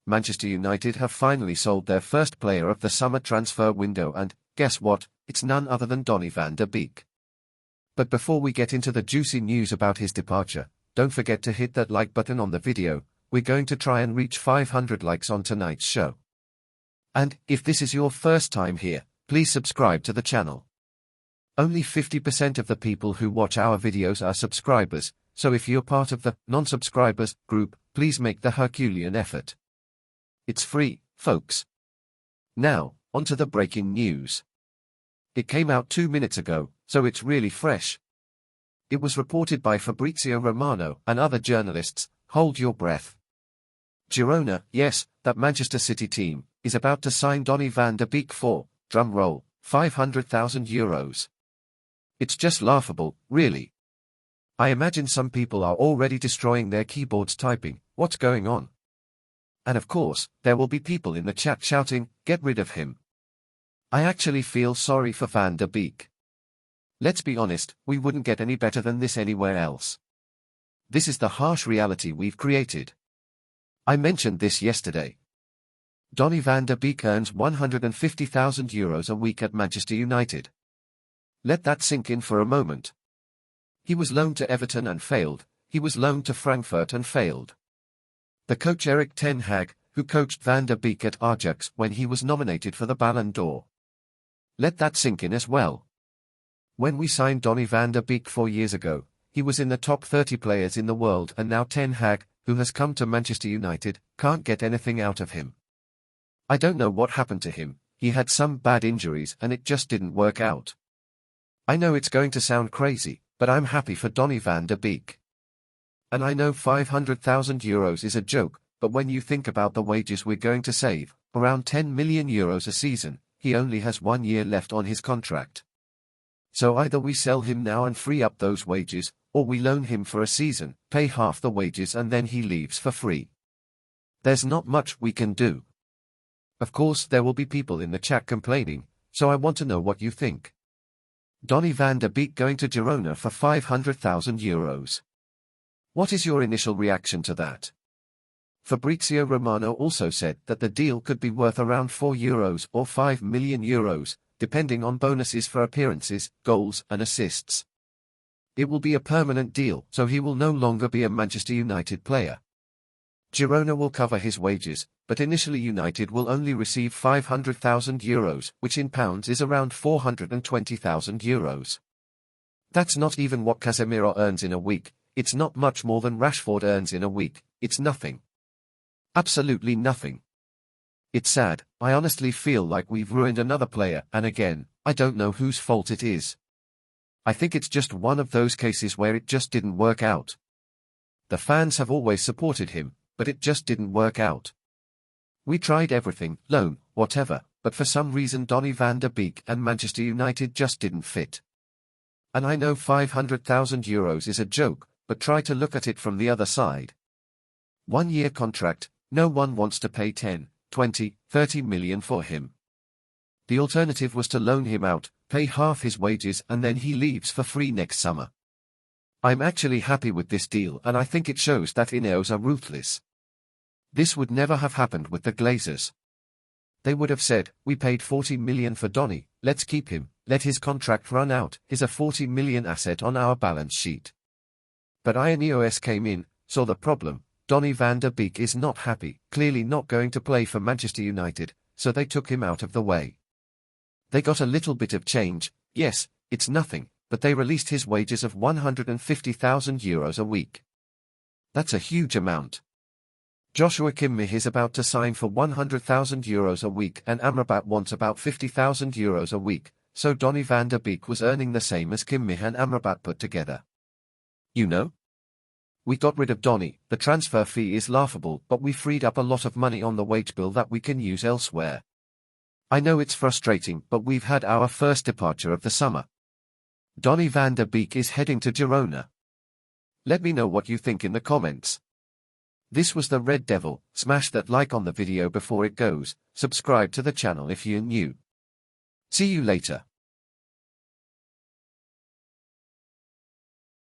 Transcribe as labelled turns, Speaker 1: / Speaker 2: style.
Speaker 1: Manchester United have finally sold their first player of the summer transfer window and, guess what, it's none other than Donny van de Beek. But before we get into the juicy news about his departure, don't forget to hit that like button on the video. We're going to try and reach 500 likes on tonight's show. And, if this is your first time here, please subscribe to the channel. Only 50% of the people who watch our videos are subscribers, so if you're part of the non-subscribers group, please make the Herculean effort. It's free, folks. Now, onto the breaking news. It came out 2 minutes ago, so it's really fresh. It was reported by Fabrizio Romano and other journalists. Hold your breath. Girona, yes, that Manchester City team, is about to sign Donny van de Beek for, drumroll, €500,000. It's just laughable, really. I imagine some people are already destroying their keyboards typing, what's going on? And of course, there will be people in the chat shouting, get rid of him. I actually feel sorry for Van de Beek. Let's be honest, we wouldn't get any better than this anywhere else. This is the harsh reality we've created. I mentioned this yesterday. Donny van de Beek earns €150,000 a week at Manchester United. Let that sink in for a moment. He was loaned to Everton and failed, he was loaned to Frankfurt and failed. The coach Erik Ten Hag, who coached Van de Beek at Ajax when he was nominated for the Ballon d'Or. Let that sink in as well. When we signed Donny van de Beek 4 years ago, he was in the top 30 players in the world, and now Ten Hag, who has come to Manchester United, can't get anything out of him. I don't know what happened to him, he had some bad injuries and it just didn't work out. I know it's going to sound crazy, but I'm happy for Donny van de Beek. And I know €500,000 is a joke, but when you think about the wages we're going to save, around €10 million a season, he only has 1 year left on his contract. So either we sell him now and free up those wages, or we loan him for a season, pay half the wages and then he leaves for free. There's not much we can do. Of course there will be people in the chat complaining, so I want to know what you think. Donny van de Beek going to Girona for €500,000. What is your initial reaction to that? Fabrizio Romano also said that the deal could be worth around €4 or €5 million, depending on bonuses for appearances, goals and assists. It will be a permanent deal, so he will no longer be a Manchester United player. Girona will cover his wages, but initially United will only receive €500,000, which in pounds is around €420,000. That's not even what Casemiro earns in a week, it's not much more than Rashford earns in a week, it's nothing. Absolutely nothing. It's sad, I honestly feel like we've ruined another player, and again, I don't know whose fault it is. I think it's just one of those cases where it just didn't work out. The fans have always supported him, but it just didn't work out. We tried everything, loan, whatever, but for some reason Donny van de Beek and Manchester United just didn't fit. And I know €500,000 is a joke, but try to look at it from the other side. 1 year contract, no one wants to pay 10, 20, 30 million for him. The alternative was to loan him out, pay half his wages and then he leaves for free next summer. I'm actually happy with this deal and I think it shows that Ineos are ruthless. This would never have happened with the Glazers. They would have said, we paid 40 million for Donny, let's keep him, let his contract run out, he's a 40 million asset on our balance sheet. But Ineos came in, saw the problem, Donny van de Beek is not happy, clearly not going to play for Manchester United, so they took him out of the way. They got a little bit of change, yes, it's nothing, but they released his wages of €150,000 a week. That's a huge amount. Joshua Kimmich is about to sign for €100,000 a week and Amrabat wants about €50,000 a week, so Donny van de Beek was earning the same as Kimmich and Amrabat put together. You know? We got rid of Donny, the transfer fee is laughable, but we freed up a lot of money on the wage bill that we can use elsewhere. I know it's frustrating, but we've had our first departure of the summer. Donny van de Beek is heading to Girona. Let me know what you think in the comments. This was the Red Devil, smash that like on the video before it goes, subscribe to the channel if you're new. See you later.